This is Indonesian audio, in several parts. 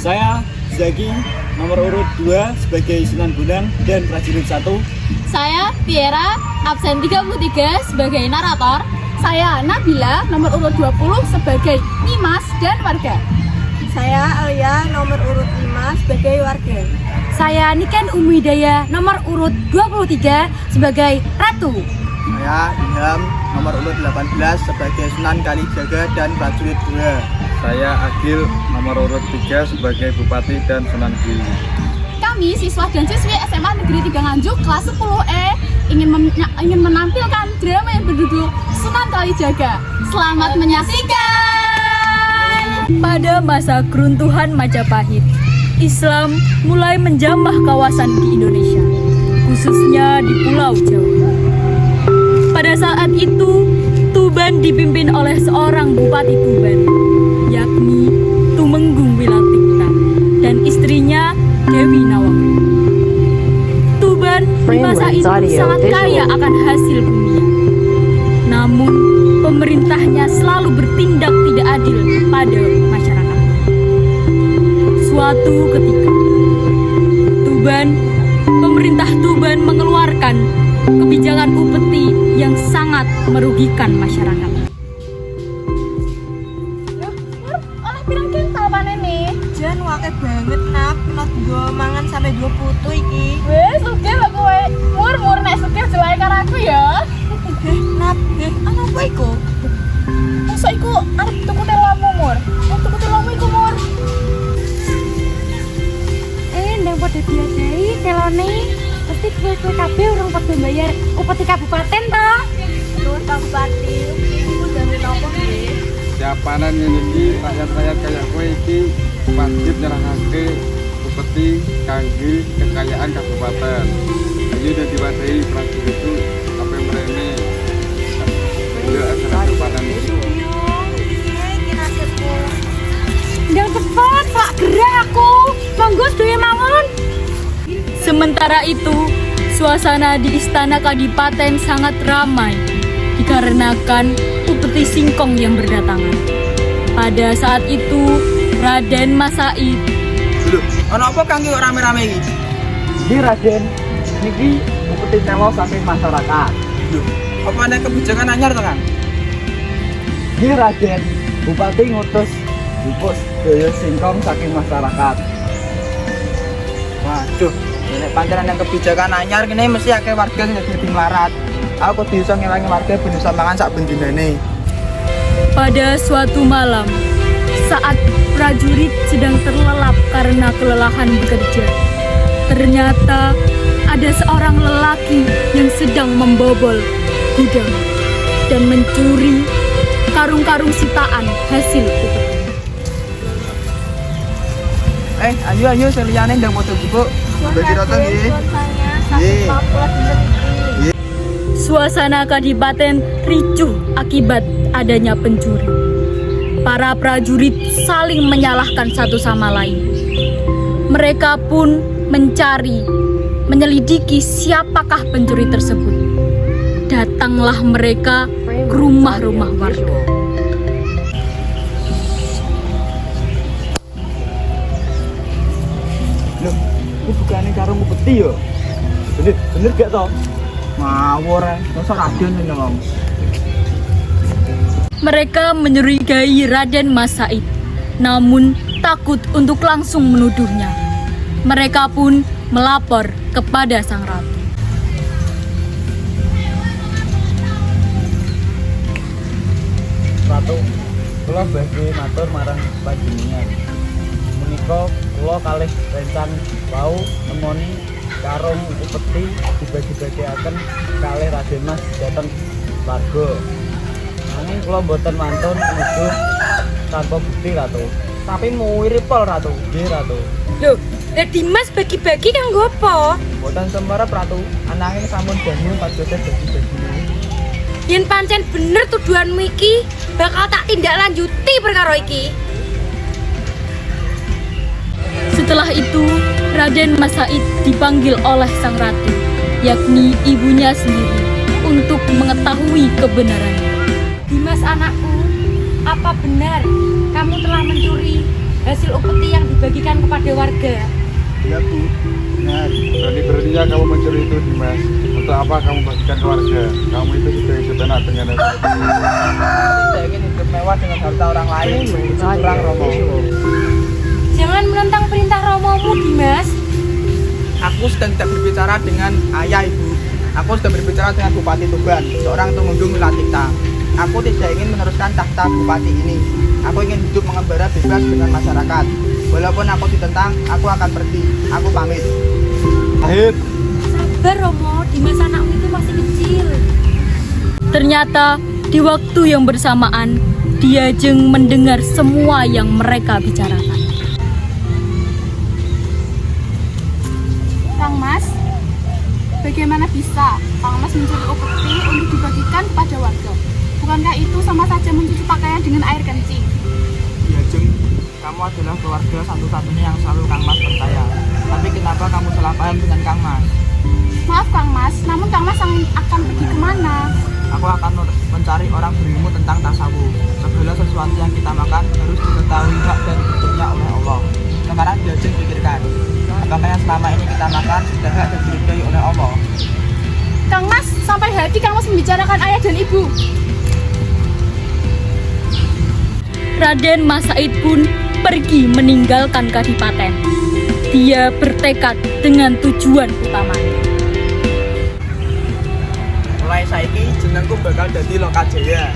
Saya Zaki, nomor urut 2 sebagai Sunan Bonang dan prajurit 1. Saya Tiara, absen 33 sebagai narator. Saya Nabila, nomor urut 20 sebagai Nimas dan warga. Saya Alia, nomor urut 5 sebagai warga. Saya Niken Umidaya, nomor urut 23 sebagai Ratu. Saya Ilham, nomor urut 18 sebagai Sunan Kalijaga dan prajurit 2. Saya Agil, nomor urut 3 sebagai Bupati dan Sunan Giri. Kami siswa dan siswi SMA Negeri 3 Nganjuk kelas 10E ingin menampilkan drama yang berjudul Sunan Kalijaga. Selamat menyaksikan. Pada masa keruntuhan Majapahit, Islam mulai menjamah kawasan di Indonesia, khususnya di Pulau Jawa. Pada saat itu, Tuban dipimpin oleh seorang Bupati Tuban, yakni Tumenggung Wilatikta, dan istrinya Dewi Nawang. Tuban di masa itu sangat kaya akan hasil bumi. Namun, pemerintahnya selalu bertindak tidak adil pada masyarakat. Suatu ketika, pemerintah Tuban mengeluarkan kebijakan upeti yang sangat merugikan masyarakat. Oleh pirang kintal panen nih. Jan wakil banget nak, not gue mangan sampai 2 putu iki. Wes, sugih lah kowe. Mur nek sugih jelai karo aku ya. Nap, ana apa iku? Masa iku arep tuku telamu, Mur. Tuku telamu iku, Mur. Ndang pada diadai telone, pasti kue kabeh urung padha bayar upeti kabupaten to. Nuwun Pak Bupati, iku jamin apa nggih? Siapanan ini rakyat-rakyat kayak kowe iki wajib nyerahake upeti kangge kekayaan kabupaten. Ini udah diwadahi prajurit itu sampai merene. Ayo acara siapanan itu. Iki nasibku. Ndang cepet, Pak, gerak aku. Monggo sedaya mawon. Sementara itu, suasana di Istana Kadipaten sangat ramai dikarenakan upeti singkong yang berdatangan. Pada saat itu, Raden Masaid. Lho, ana apa kangge kok rame-rame iki? Ini Raden, niki upeti telo saking masyarakat. Lho, apa ana kebijakan anyar to, Kang? Ini Raden, Bupati ngutus bupus daya singkong saking masyarakat. Waduh, nek pancen ana kebijakan anyar kene mesti akeh warga sing dadi melarat. Aku kudu iso ngelangi warga ben iso mangan sak bendinane. Pada suatu malam, saat prajurit sedang terlelap karena kelelahan bekerja, ternyata ada seorang lelaki yang sedang membobol gudang dan mencuri karung-karung sitaan hasil upeti. Ayo seliyane ndang foto bubuk. Bagi rata nggih. Nggih. Suasana Kadipaten ricuh akibat adanya pencuri. Para prajurit saling menyalahkan satu sama lain. Mereka pun menyelidiki siapakah pencuri tersebut. Datanglah mereka ke rumah-rumah warga. Loh, ini bukannya karung upeti ya? Bener gak toh? Ngawur masa Raden nyong. Mereka mencurigai Raden Masaid, namun takut untuk langsung menuduhnya. Mereka pun melapor kepada sang ratu. Ratu, kula badhe matur marang panjenengan. Menika kula kalih rencang wau nemoni karung upeti dibagi-bagiaken kalih Raden Mas dhateng warga. Nanging kula mboten mantun nuduh tanpa bukti, Ratu. Tapi muwiripol, Ratu. Nggih, Ratu. Loh, Dimas bagi-bagi kanggo apa? Mboten semerep, Ratu. Ananging sampun dangu padhose bagi-bagi. Yen pancen bener tuduhanmu iki, bakal tak tindak lanjuti perkara iki. Setelah itu, Raden Masaid dipanggil oleh sang ratu, yakni ibunya sendiri, untuk mengetahui kebenarannya. Dimas anakku, apa benar kamu telah mencuri hasil upeti yang dibagikan kepada warga. Iya Bu, benar. Berani-beraninya kamu mencuri itu Dimas. Untuk apa kamu bagikan ke warga? Kamu itu sudah hidup enak dengan hasil. Saya ingin hidup mewah dengan harta orang lain. Itu kurang Romo. Jangan menentang perintah Romomu, Dimas. Aku sedang tidak berbicara dengan ayah ibu. Aku sedang berbicara dengan Bupati Tuban, seorang tumenggung Wilatikta. Aku tidak ingin meneruskan tahta bupati ini. Aku ingin hidup mengembara bebas dengan masyarakat. Walaupun aku ditentang, aku akan pergi. Aku pamit. Ahit, Sabar Romo, Dimas anakmu itu masih kecil. Ternyata di waktu yang bersamaan Diajeng mendengar semua yang mereka bicarakan. Kang Mas, bagaimana bisa Kang Mas mencuri upeti untuk dibagikan kepada warga? Bukankah itu sama saja mencuci pakaian dengan air kencing? Diajeng, kamu adalah keluarga satu-satunya yang selalu Kang Mas percaya. Tapi kenapa kamu salah paham dengan Kang Mas? Maaf Kang Mas, namun Kang Mas akan pergi kemana? Aku akan mencari orang berilmu tentang tasawuf. Segala sesuatu yang kita makan harus diketahui hak dan bentuknya oleh Allah. Sekarang Diajeng pikirkan, apakah yang selama ini kita makan sudah hak dan diridhoi oleh Allah? Kang Mas, sampai hati Kang Mas membicarakan ayah dan ibu. Raden Mas Said pun pergi meninggalkan kadipaten. Dia bertekad dengan tujuan utamanya. Mulai saiki jenengku bakal dadi Lokajaya.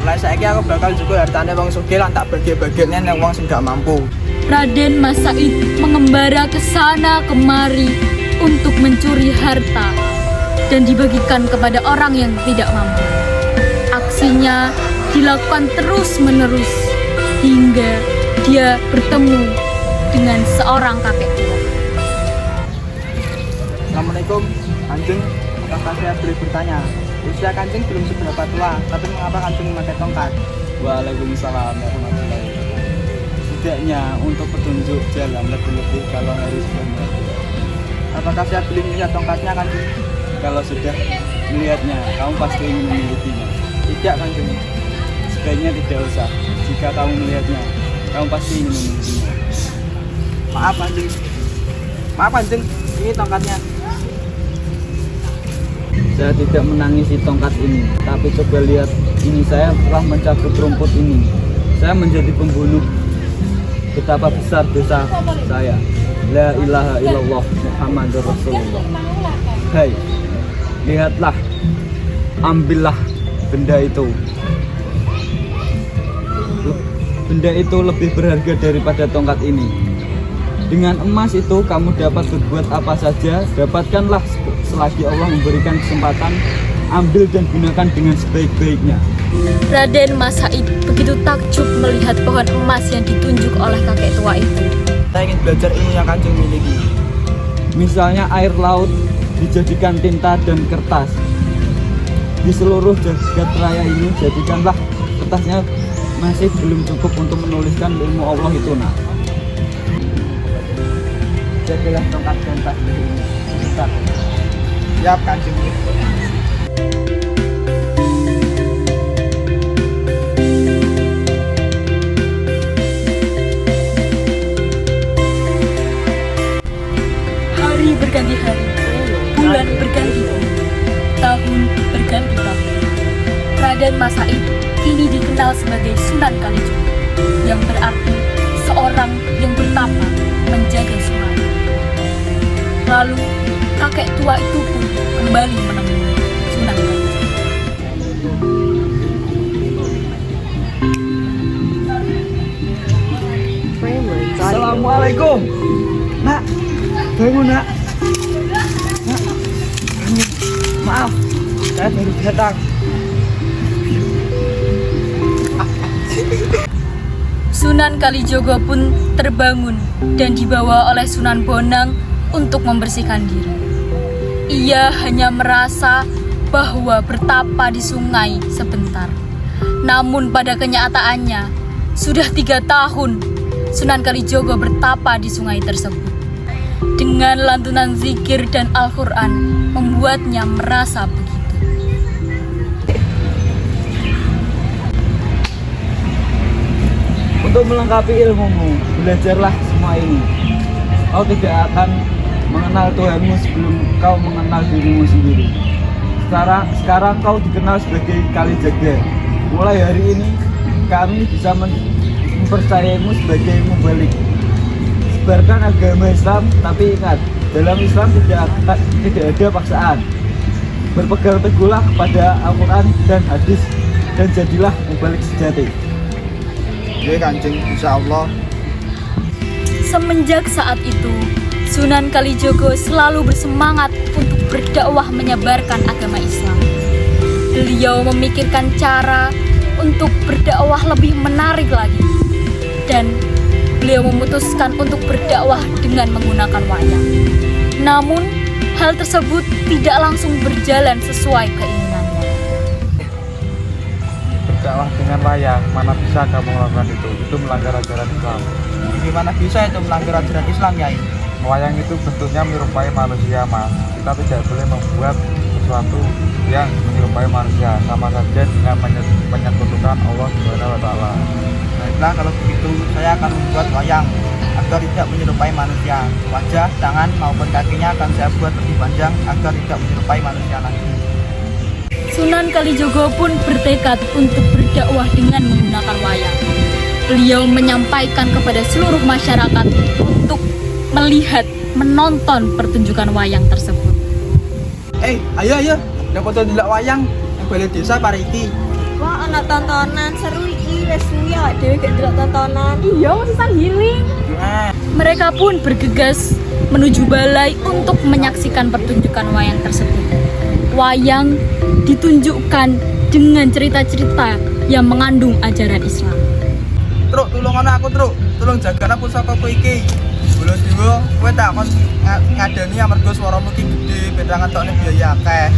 Mulai saiki aku bakal juga hartane wong sugih lan tak bagi-bagine nang wong sing gak mampu. Raden Mas Said mengembara ke sana kemari untuk mencuri harta dan dibagikan kepada orang yang tidak mampu. Aksinya dilakukan terus-menerus hingga dia bertemu dengan seorang kakek tua. Assalamualaikum, Kanjeng. Apakah saya boleh bertanya? Usia Kanjeng belum seberapa tua, tapi mengapa Kanjeng memakai tongkat? Waalaikumsalam warahmatullahi wabarakatuh. Setidaknya untuk petunjuk jalan lebih-lebih kalau harus benar. Apakah saya boleh melihat tongkatnya, Kanjeng? Kalau sudah melihatnya, kamu pasti ingin memilikinya. Tidak, Kanjeng. Sebaiknya tidak usah. Jika kamu melihatnya, kamu pasti ingin memilikinya. Maaf, Kanjeng. Maaf, Kanjeng. Ini tongkatnya. Saya tidak menangisi tongkat ini, tapi coba lihat, ini saya telah mencabut rumput ini. Saya menjadi pembunuh. Betapa besar dosa saya. La ilaha illallah Muhammadur Rasulullah. Hai, lihatlah, ambillah benda itu. Benda itu lebih berharga daripada tongkat ini. Dengan emas itu kamu dapat berbuat apa saja. Dapatkanlah selagi Allah memberikan kesempatan. Ambil dan gunakan dengan sebaik-baiknya. Raden Mas Said begitu takjub melihat pohon emas yang ditunjuk oleh kakek tua itu. Saya ingin belajar ilmu yang Kanjeng miliki. Misalnya air laut dijadikan tinta dan kertas. Di seluruh jagat raya ini jadikanlah kertasnya masih belum cukup untuk menuliskan ilmu Allah itu, nak. Jadilah tongkat dan tas ini. Sebentar. Siap, Kanjeng. Hari berganti hari, bulan berganti bulan, tahun berganti tahun. Raden Mas Said kini dikenal sebagai Sunan Kalijogo, yang berarti seorang yang bertapa menjaga sungai. Lalu kakek tua itu pun kembali menemui Sunan Kalijogo. Assalamualaikum. Nak, bangun, Nak. Nak, bangun. Maaf, saya baru datang. Sunan Kalijogo pun terbangun dan dibawa oleh Sunan Bonang untuk membersihkan diri. Ia hanya merasa bahwa bertapa di sungai sebentar. Namun pada kenyataannya, sudah 3 tahun Sunan Kalijogo bertapa di sungai tersebut. Dengan lantunan zikir dan Al-Quran membuatnya merasa begitu. Untuk melengkapi ilmumu, belajarlah semua ini. Kau tidak akan mengenal Tuhanmu sebelum kau mengenal dirimu sendiri. Sekarang kau dikenal sebagai Kalijaga. Mulai hari ini kami bisa mempercayaimu sebagai mubalik. Sebarkan agama Islam, tapi ingat, dalam Islam tidak ada paksaan. Berpegang teguhlah kepada Al-Quran dan hadis, dan jadilah mubalik sejati. Ya Kanjeng, insya Allah. Semenjak saat itu, Sunan Kalijogo selalu bersemangat untuk berdakwah menyebarkan agama Islam. Beliau memikirkan cara untuk berdakwah lebih menarik lagi. Dan beliau memutuskan untuk berdakwah dengan menggunakan wayang. Namun, hal tersebut tidak langsung berjalan sesuai keinginannya. Berdakwah dengan wayang, mana bisa kamu melakukan itu? Itu melanggar ajaran Islam. Gimana bisa itu melanggar ajaran Islam, Yai? Wayang itu bentuknya menyerupai manusia, Mas. Kita tidak boleh membuat sesuatu yang menyerupai manusia, sama saja dengan menyekutukan Allah Subhanahu wa taala. Baiklah, kalau begitu saya akan membuat wayang agar tidak menyerupai manusia. Wajah, tangan maupun kakinya akan saya buat lebih panjang agar tidak menyerupai manusia lagi. Sunan Kalijogo pun bertekad untuk berdakwah dengan menggunakan wayang. Beliau menyampaikan kepada seluruh masyarakat untuk melihat, menonton pertunjukan wayang tersebut. Ayo, dapat delok wayang yang balai desa pariki. Wah, anak tontonan seru iki. Wes suwi awake dhewe gak delok tontonan. Iya, sisan healing. Mereka pun bergegas menuju balai untuk menyaksikan pertunjukan wayang tersebut. Wayang ditunjukkan dengan cerita-cerita yang mengandung ajaran Islam. Truk, tulungan aku, Truk. Tolong jagana pusakaku iki. Sebelum dhewe kowe tak kon ngadani amarga swaramu iki gedhe ben ra ngetokne biaya akeh.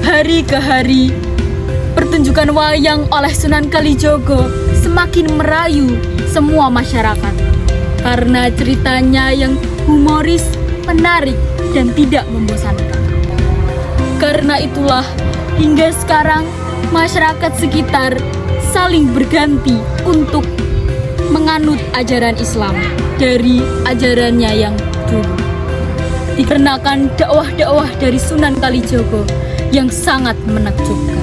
Hari ke hari, pertunjukan wayang oleh Sunan Kalijogo semakin merayu semua masyarakat karena ceritanya yang humoris, menarik, dan tidak membosankan. Karena itulah, hingga sekarang masyarakat sekitar saling berganti untuk menganut ajaran Islam dari ajarannya yang dulu. Dikarenakan dakwah-dakwah dari Sunan Kalijogo yang sangat menakjubkan.